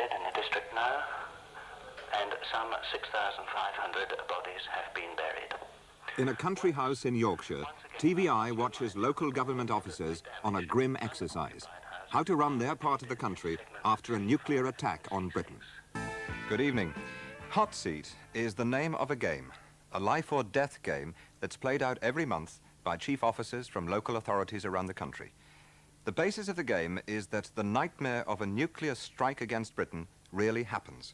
dead in the district now, and some 6,500 bodies have been buried. In a country house in Yorkshire, TVI watches local government officers on a grim exercise, how to run their part of the country after a nuclear attack on Britain. Good evening. Hot Seat is the name of a game, a life or death game that's played out every month by chief officers from local authorities around the country. The basis of the game is that the nightmare of a nuclear strike against Britain really happens.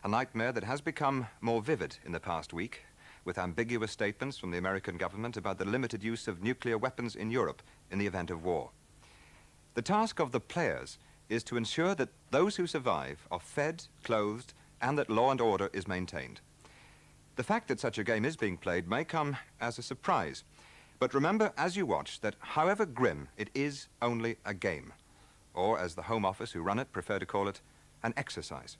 A nightmare that has become more vivid in the past week, with ambiguous statements from the American government about the limited use of nuclear weapons in Europe in the event of war. The task of the players is to ensure that those who survive are fed, clothed, and that law and order is maintained. The fact that such a game is being played may come as a surprise, but remember as you watch that however grim, it is only a game, or as the Home Office who run it prefer to call it, an exercise.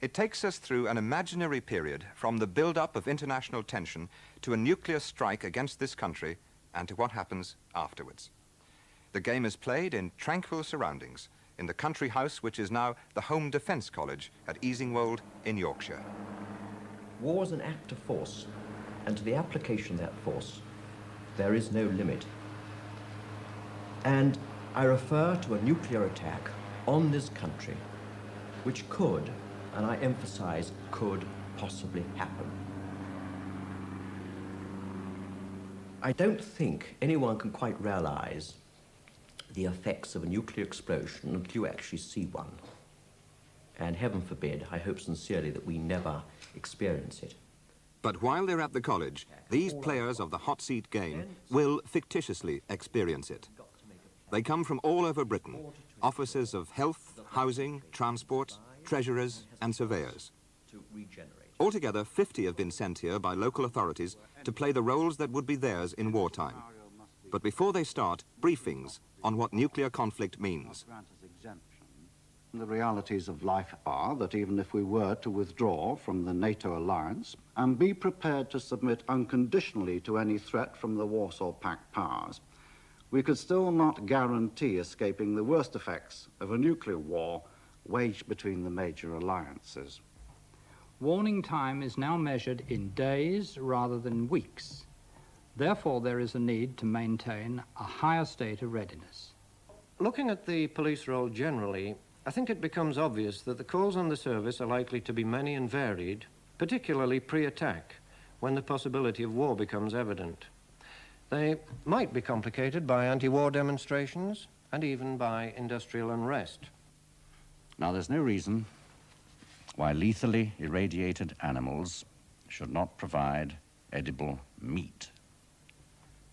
It takes us through an imaginary period from the build-up of international tension to a nuclear strike against this country and to what happens afterwards. The game is played in tranquil surroundings in the country house which is now the Home Defence College at Easingwold in Yorkshire. War is an act of force, and to the application of that force, there is no limit. And I refer to a nuclear attack on this country, which could, and I emphasize, could possibly happen. I don't think anyone can quite realize the effects of a nuclear explosion until you actually see one. And heaven forbid, I hope sincerely that we never experience it. But while they're at the college, these players of the hot seat game will fictitiously experience it. They come from all over Britain, officers of health, housing, transport, treasurers and surveyors. Altogether, 50 have been sent here by local authorities to play the roles that would be theirs in wartime. But before they start, briefings on what nuclear conflict means. The realities of life are that even if we were to withdraw from the NATO alliance and be prepared to submit unconditionally to any threat from the Warsaw Pact powers, we could still not guarantee escaping the worst effects of a nuclear war waged between the major alliances. Warning time is now measured in days rather than weeks. Therefore, there is a need to maintain a higher state of readiness. Looking at the police role generally, I think it becomes obvious that the calls on the service are likely to be many and varied, particularly pre-attack, when the possibility of war becomes evident. They might be complicated by anti-war demonstrations and even by industrial unrest. Now, there's no reason why lethally irradiated animals should not provide edible meat,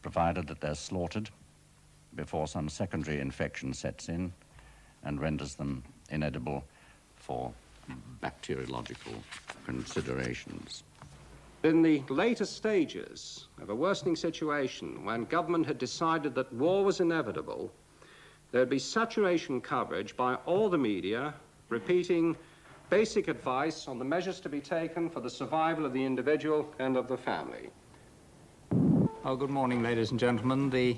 provided that they're slaughtered before some secondary infection sets in and renders them inedible for bacteriological considerations. In the later stages of a worsening situation, when government had decided that war was inevitable, there'd be saturation coverage by all the media repeating basic advice on the measures to be taken for the survival of the individual and of the family. Oh, good morning, ladies and gentlemen. The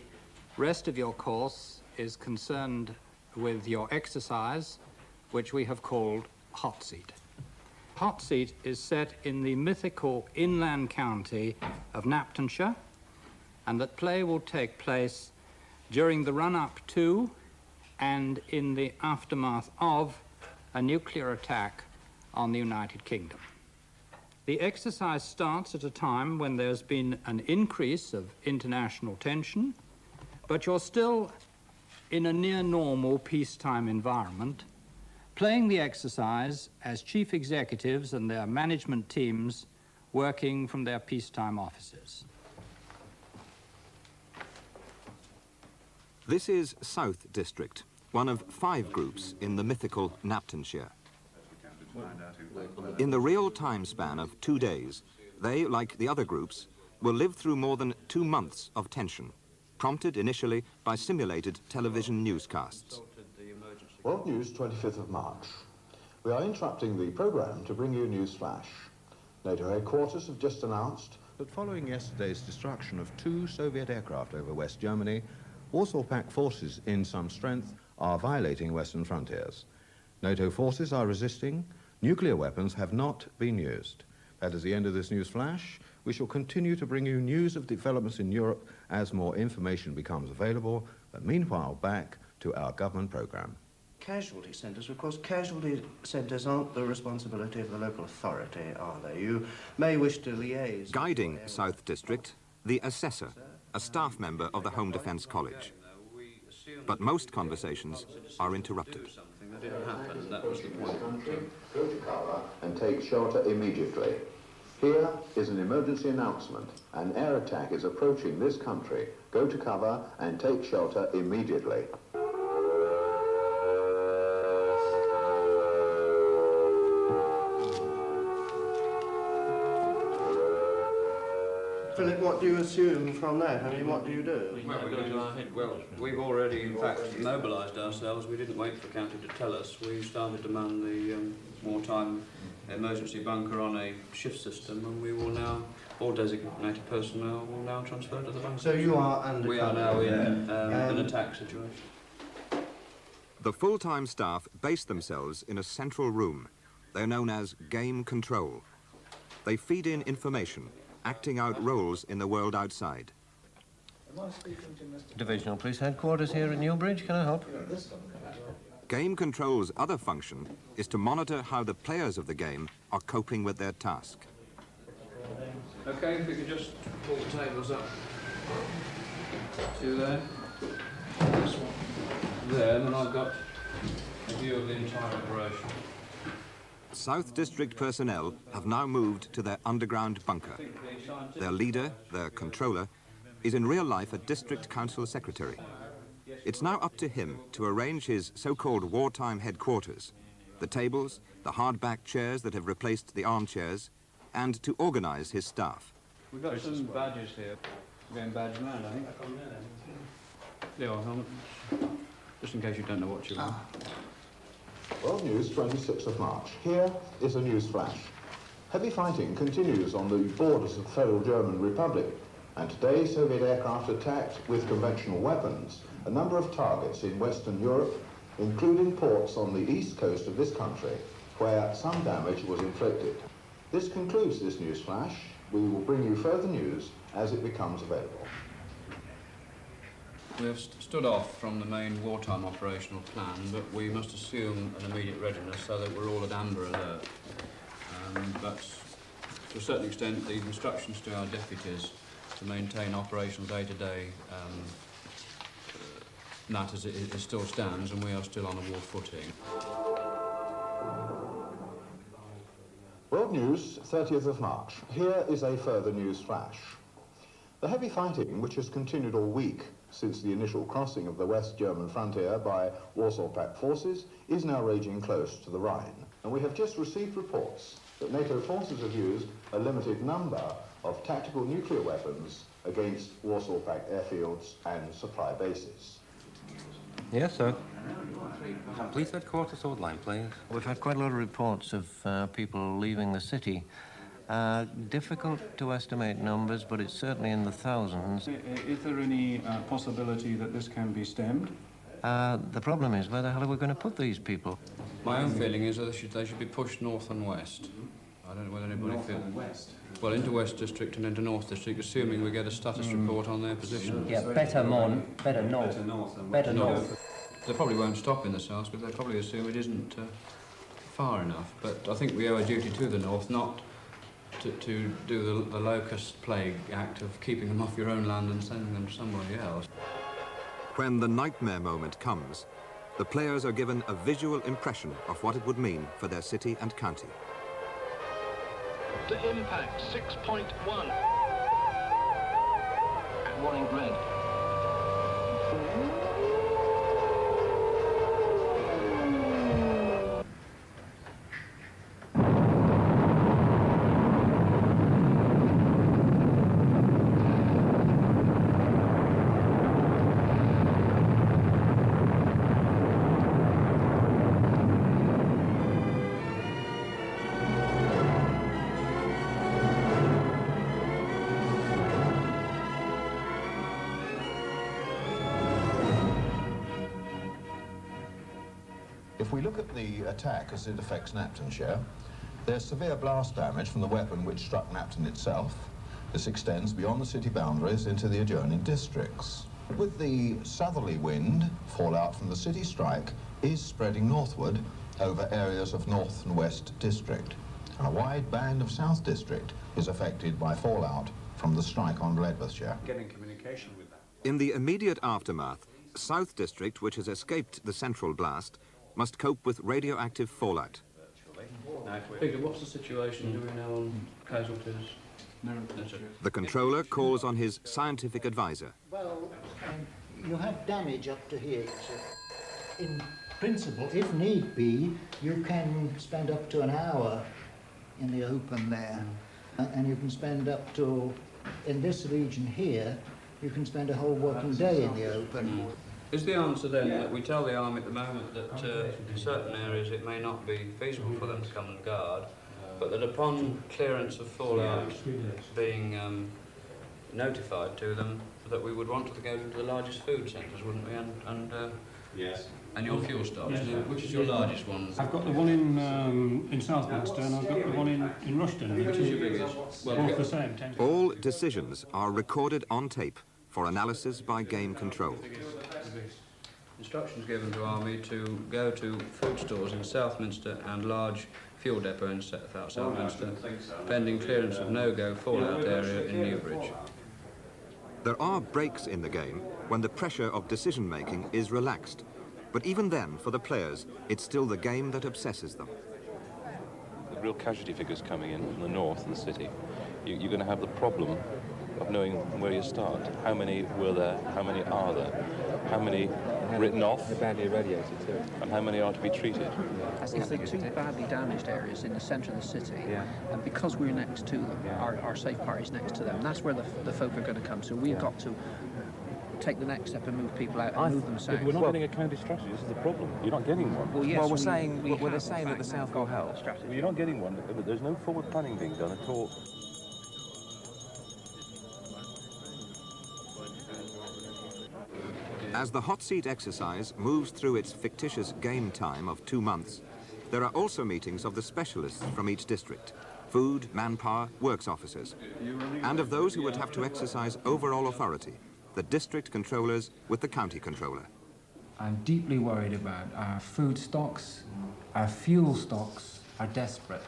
rest of your course is concerned with your exercise, which we have called Hot Seat. Hot Seat is set in the mythical inland county of Naptonshire, and that play will take place during the run-up to and in the aftermath of a nuclear attack on the United Kingdom. The exercise starts at a time when there's been an increase of international tension, but you're still in a near-normal peacetime environment, playing the exercise as chief executives and their management teams working from their peacetime offices. This is South District, one of 5 groups in the mythical Naptonshire. In the real time span of 2 days, they, like the other groups, will live through more than 2 months of tension, prompted initially by simulated television newscasts. World News, 25th of March. We are interrupting the programme to bring you news flash. NATO headquarters have just announced that following yesterday's destruction of 2 Soviet aircraft over West Germany, Warsaw Pact forces in some strength are violating Western frontiers. NATO forces are resisting. Nuclear weapons have not been used. That is the end of this news flash. We shall continue to bring you news of developments in Europe as more information becomes available. But meanwhile, back to our government programme. Casualty centres, of course, casualty centres aren't the responsibility of the local authority, are they? You may wish to liaise... Guiding South District, the assessor, a staff member of the Home Defence College. But most conversations are interrupted. That didn't happen, that was the point. Go to cover and take shelter immediately. Here is an emergency announcement. An air attack is approaching this country. Go to cover and take shelter immediately. Philip, what do you assume from that? I mean, what do you do? Well, we've already, in fact, mobilised ourselves. We didn't wait for the county to tell us. We started to man the wartime emergency bunker on a shift system, and we will now, all designated personnel will now transfer to the bunker. So you are under... We are now in an attack situation. The full-time staff base themselves in a central room. They're known as game control. They feed in information, acting out roles in the world outside. Divisional Police Headquarters here at Newbridge. Can I help? Game control's other function is to monitor how the players of the game are coping with their task. Okay, if we could just pull the tables up to there. This one there, and then I've got a view of the entire operation. South District personnel have now moved to their underground bunker. Their leader, their controller, is in real life a district council secretary. It's now up to him to arrange his so-called wartime headquarters, the tables, the hard-backed chairs that have replaced the armchairs, and to organize his staff. We've got some badges here. We're going badge man, I think. There are helmets. Just in case you don't know what you are. World News, 26th of March. Here is a news flash. Heavy fighting continues on the borders of the Federal German Republic, and today Soviet aircraft attacked with conventional weapons a number of targets in Western Europe, including ports on the east coast of this country, where some damage was inflicted. This concludes this news flash. We will bring you further news as it becomes available. We have stood off from the main wartime operational plan, but we must assume an immediate readiness so that we're all at amber alert. But to a certain extent, the instructions to our deputies to maintain operational day-to-day matters, it still stands, and we are still on a war footing. World News, 30th of March. Here is a further news flash. The heavy fighting, which has continued all week since the initial crossing of the West German frontier by Warsaw Pact forces, is now raging close to the Rhine. And we have just received reports that NATO forces have used a limited number of tactical nuclear weapons against Warsaw Pact airfields and supply bases. Yes, sir. Police headquarters, hold line, please. We've had quite a lot of reports of people leaving the city. Difficult to estimate numbers, but it's certainly in the thousands. Is there any possibility that this can be stemmed? The problem is, where the hell are we going to put these people? My own feeling is that they should be pushed north and west. I don't know whether anybody feels... West? Well, into West District and into North District, assuming we get a status report on their position. Yeah, better north. Better north. They probably won't stop in the south, but they probably assume it isn't far enough. But I think we owe a duty to the north not to do the locust plague act of keeping them off your own land and sending them to somebody else. When the nightmare moment comes, the players are given a visual impression of what it would mean for their city and county. The impact, 6.1. Warning red. If we look at the attack as it affects Knaptonshire, there's severe blast damage from the weapon which struck Knapton itself. This extends beyond the city boundaries into the adjoining districts. With the southerly wind, fallout from the city strike is spreading northward over areas of North and West District. And a wide band of South District is affected by fallout from the strike on Leadworthshire. Getting communication with that. In the immediate aftermath, South District, which has escaped the central blast, must cope with radioactive fallout. Peter, what's the situation? Do we know on casualties? No. The controller calls on his scientific advisor. Well, you have damage up to here. So in principle, if need be, you can spend up to an hour in the open there. And you can spend up to, in this region here, you can spend a whole working day in the open. Is the answer then that we tell the army at the moment that in certain areas it may not be feasible for them to come and guard, but that upon clearance of fallout being notified to them, that we would want to go to the largest food centres, wouldn't we? And your fuel stocks. Which is your largest one? I've got the one in Southminster and I've got the one in Rushden. Which is your biggest? Well, both the same. All decisions are recorded on tape for analysis by game control. Instructions given to Army to go to food stores in Southminster and large fuel depot in Southminster, pending clearance of no-go fallout area in Newbridge. There are breaks in the game when the pressure of decision-making is relaxed. But even then, for the players, it's still the game that obsesses them. The real casualty figures coming in from the north and the city, you're going to have the problem of knowing where you start. How many were there? How many are there? How many written off? They're badly irradiated too. And how many are to be treated? It's the two badly damaged areas in the centre of the city, and because we're next to them, our safe part is next to them. That's where the folk are going to come. So we've got to take the next step and move people out and move them south. We're not getting a county strategy. This is the problem. You're not getting one. Well, yes, well, they're saying that the South will help. Well, you're not getting one. But there's no forward planning being done at all. As the hot seat exercise moves through its fictitious game time of 2 months, there are also meetings of the specialists from each district, food, manpower, works officers, and of those who would have to exercise overall authority, the district controllers with the county controller. I'm deeply worried about our food stocks, our fuel stocks are desperate.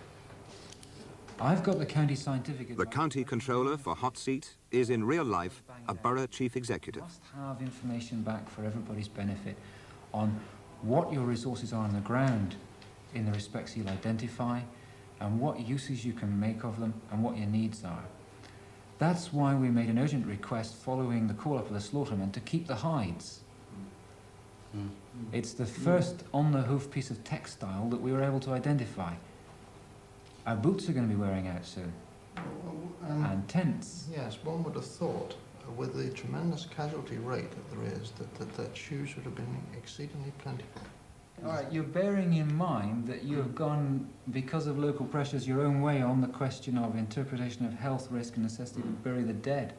I've got the county scientific... The county controller for hot seat is in real life a borough chief executive. Must have information back for everybody's benefit on what your resources are on the ground in the respects you'll identify and what uses you can make of them and what your needs are. That's why we made an urgent request following the call-up of the slaughtermen to keep the hides. It's the first on-the-hoof piece of textile that we were able to identify. Our boots are going to be wearing out soon. And tents. Yes, one would have thought, with the tremendous casualty rate that there is, that shoes would have been exceedingly plentiful. All right, you're bearing in mind that you have gone, because of local pressures, your own way on the question of interpretation of health risk and necessity to bury the dead.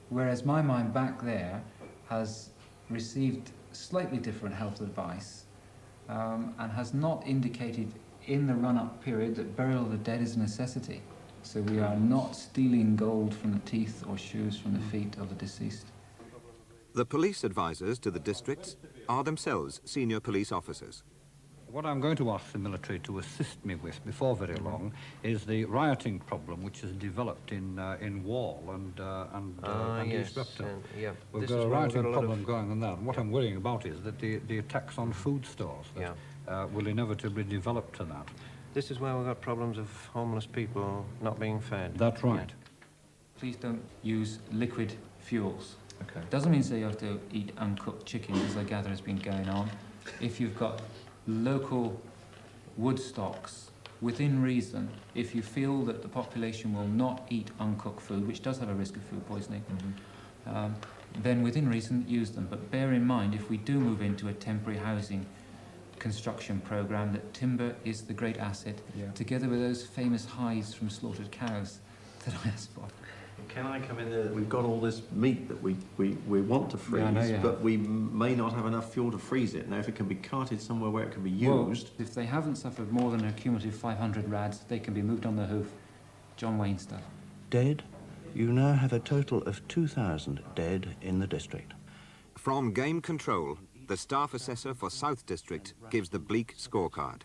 Whereas my mind back there has received slightly different health advice and has not indicated in the run-up period that burial of the dead is a necessity. So we are not stealing gold from the teeth or shoes from the feet of the deceased. The police advisors to the districts are themselves senior police officers. What I'm going to ask the military to assist me with before very long is the rioting problem which has developed in Wall and East Repton. We've got a rioting problem going on there. And what I'm worrying about is that the attacks on food stores will inevitably develop to that. This is where we've got problems of homeless people not being fed. That's right. Please don't use liquid fuels. Okay. Doesn't mean say you have to eat uncooked chicken, as I gather has been going on. If you've got local wood stocks, within reason, if you feel that the population will not eat uncooked food, which does have a risk of food poisoning, then within reason, use them. But bear in mind, if we do move into a temporary housing construction program, that timber is the great asset, together with those famous hides from slaughtered cows that I asked for. Can I come in there that we've got all this meat that we want to freeze, Yeah, I know you have. but we may not have enough fuel to freeze it. Now, if it can be carted somewhere where it can be used... Well, if they haven't suffered more than a cumulative 500 rads, they can be moved on the hoof. John Wayne stuff. Dead? You now have a total of 2,000 dead in the district. From Game Control, the Staff Assessor for South District gives the bleak scorecard.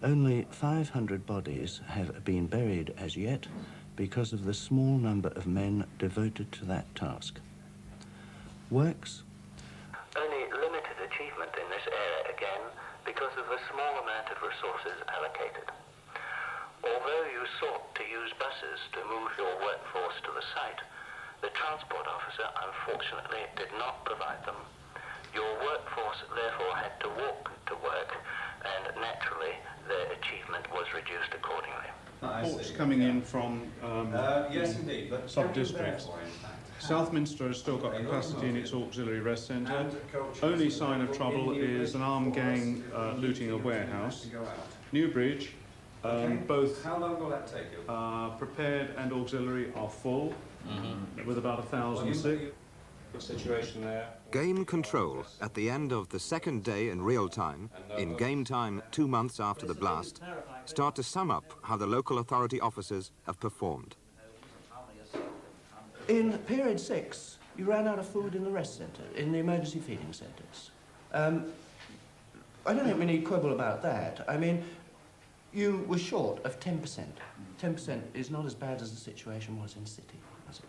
Only 500 bodies have been buried as yet because of the small number of men devoted to that task. Works? Only limited achievement in this area again because of the small amount of resources allocated. Although you sought to use buses to move your workforce to the site, the transport officer unfortunately did not provide them. Your workforce therefore had to walk to work, and naturally their achievement was reduced accordingly. Reports coming in from yes, indeed, but sub-districts. Southminster has still got capacity in its auxiliary rest centre. Only sign of trouble is an armed gang looting a warehouse. Newbridge, both how long will that take you? prepared and auxiliary are full, with about 1,000 sick. Situation there. Game Control, at the end of the second day in real time, in game time 2 months after the blast, start to sum up how the local authority officers have performed. In period 6, you ran out of food in the rest centre, in the emergency feeding centres. I don't think we need quibble about that. I mean, you were short of 10%. 10% is not as bad as the situation was in City, was it?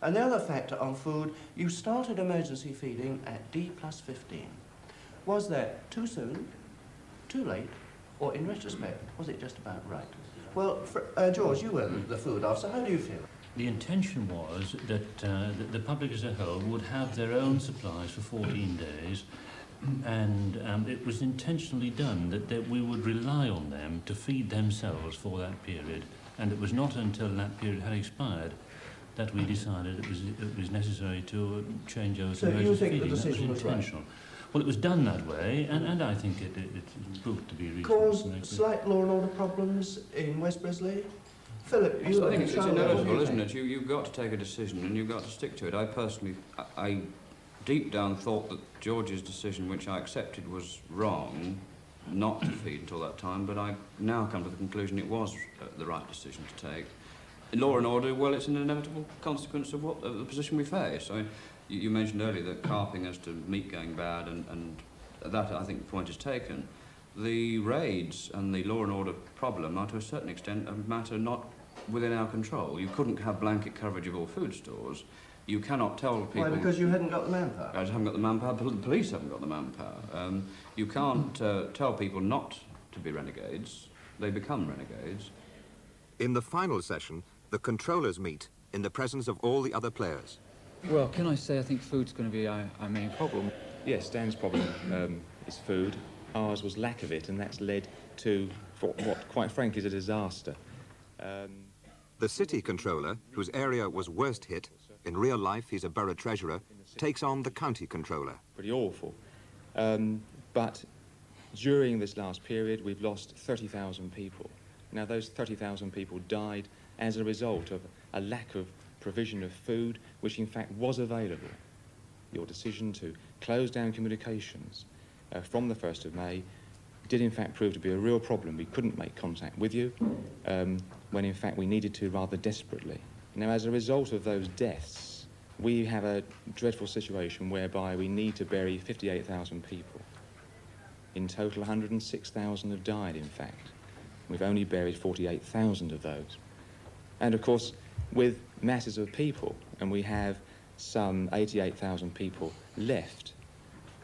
And the other factor on food, you started emergency feeding at D+15. Was that too soon, too late, or in retrospect, was it just about right? Well, George, you were the food officer. How do you feel? The intention was that the public as a whole would have their own supplies for 14 days, and it was intentionally done that we would rely on them to feed themselves for that period, and it was not until that period had expired that we decided it was necessary to change over to emergency feeding. So you think the decision was intentional. Well, it was done that way, and I think it proved to be reasonable. Caused slight law and order problems in West Brisley? Philip, you... I think it's inevitable, isn't it? You've got to take a decision and you've got to stick to it. I personally, I deep down thought that George's decision, which I accepted, was wrong, not to feed until that time, but I now come to the conclusion it was the right decision to take. In law and order, well, it's an inevitable consequence of the position we face. I mean, you mentioned earlier that carping as to meat going bad, and that, I think, the point is taken. The raids and the law and order problem are, to a certain extent, a matter not within our control. You couldn't have blanket coverage of all food stores. You cannot tell people... Why, because you hadn't got the manpower? I haven't got the manpower, the police haven't got the manpower. You can't tell people not to be renegades. They become renegades. In the final session, the controllers meet in the presence of all the other players. Well, can I say I think food's going to be our main problem? Yes, Dan's problem is food. Ours was lack of it, and that's led to what, quite frankly, is a disaster. The city controller, whose area was worst hit, in real life he's a borough treasurer, takes on the county controller. Pretty awful. But during this last period, we've lost 30,000 people. Now, those 30,000 people died as a result of a lack of provision of food, which in fact was available. Your decision to close down communications from the 1st of May did in fact prove to be a real problem. We couldn't make contact with you when in fact we needed to rather desperately. Now, as a result of those deaths, we have a dreadful situation whereby we need to bury 58,000 people. In total, 106,000 have died, in fact. We've only buried 48,000 of those. And of course, with masses of people, and we have some 88,000 people left,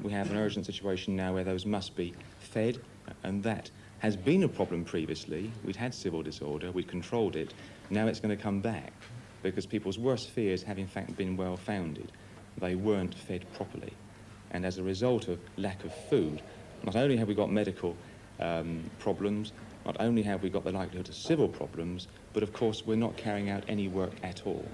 we have an urgent situation now where those must be fed, and that has been a problem previously. We'd had civil disorder, we'd controlled it, now it's going to come back, because people's worst fears have in fact been well-founded. They weren't fed properly. And as a result of lack of food, not only have we got medical problems, not only have we got the likelihood of civil problems, but of course we're not carrying out any work at all.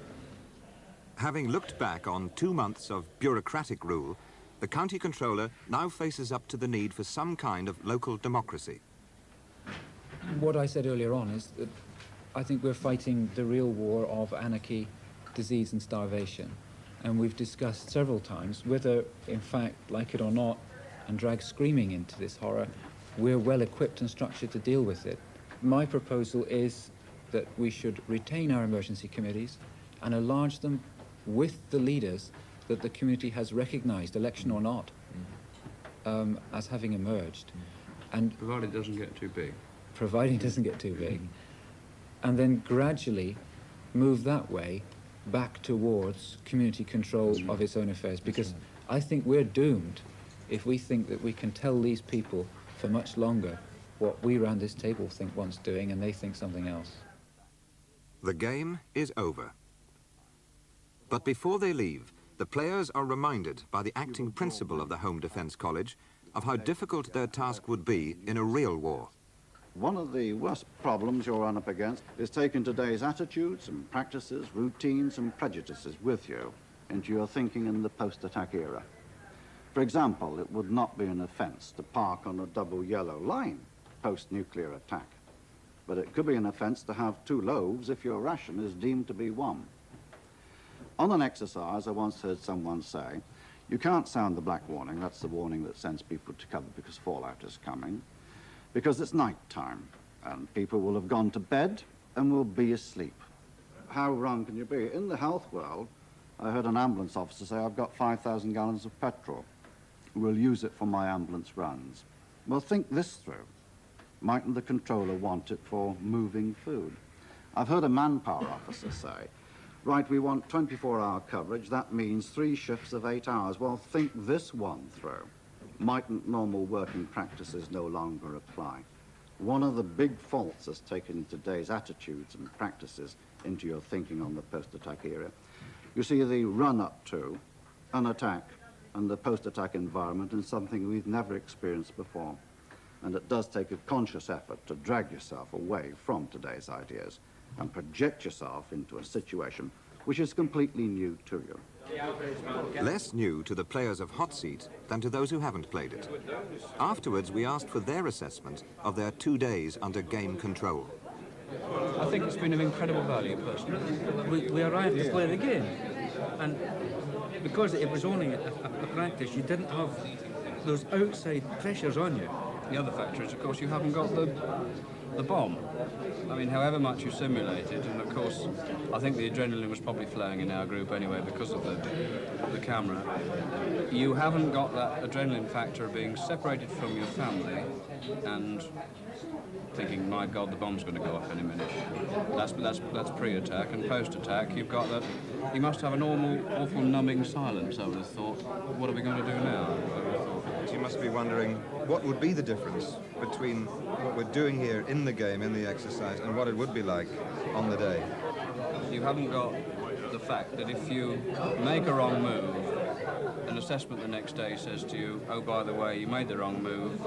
Having looked back on 2 months of bureaucratic rule, the county controller now faces up to the need for some kind of local democracy. What I said earlier on is that I think we're fighting the real war of anarchy, disease and starvation. And we've discussed several times whether, in fact, like it or not, and drag screaming into this horror, we're well equipped and structured to deal with it. My proposal is that we should retain our emergency committees and enlarge them with the leaders that the community has recognized, election or not, as having emerged. And provided it doesn't get too big. Providing it doesn't get too big. And then gradually move that way back towards community control of its own affairs, because I think we're doomed if we think that we can tell these people for much longer what we around this table think one's doing and they think something else. The game is over. But before they leave, the players are reminded by the acting principal of the Home Defence College of how difficult their task would be in a real war. One of the worst problems you'll run up against is taking today's attitudes and practices, routines and prejudices with you into your thinking in the post-attack era. For example, it would not be an offence to park on a double yellow line post-nuclear attack, but it could be an offence to have 2 loaves if your ration is deemed to be 1. On an exercise, I once heard someone say, you can't sound the black warning, that's the warning that sends people to cover because fallout is coming, because it's night time and people will have gone to bed and will be asleep. How wrong can you be? In the health world, I heard an ambulance officer say, I've got 5,000 gallons of petrol. We'll use it for my ambulance runs. Well, think this through. Mightn't the controller want it for moving food? I've heard a manpower officer say, right, we want 24-hour coverage. That means 3 shifts of 8 hours. Well, think this one through. Mightn't normal working practices no longer apply? One of the big faults is taking today's attitudes and practices into your thinking on the post-attack era. You see, the run-up to an attack and the post-attack environment is something we've never experienced before. And it does take a conscious effort to drag yourself away from today's ideas and project yourself into a situation which is completely new to you. Less new to the players of Hot Seat than to those who haven't played it. Afterwards, we asked for their assessment of their 2 days under game control. I think it's been of incredible value, personally. We arrived to play the game, and because it was only a practice, you didn't have those outside pressures on you. The other factor is, of course, you haven't got the bomb. I mean, however much you simulate it, and of course, I think the adrenaline was probably flowing in our group anyway because of the camera. You haven't got that adrenaline factor of being separated from your family and thinking, my God, the bomb's going to go off any minute. That's pre-attack, and post-attack, you've got that. You must have an awful numbing silence. I would have thought. What are we going to do now? You must be wondering what would be the difference between what we're doing here in the game, in the exercise, and what it would be like on the day. You haven't got the fact that if you make a wrong move, an assessment the next day says to you, oh, by the way, you made the wrong move,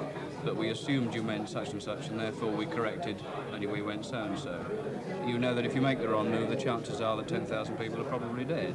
but we assumed you meant such and such, and therefore we corrected, and we went so and so. You know that if you make the wrong move, the chances are that 10,000 people are probably dead.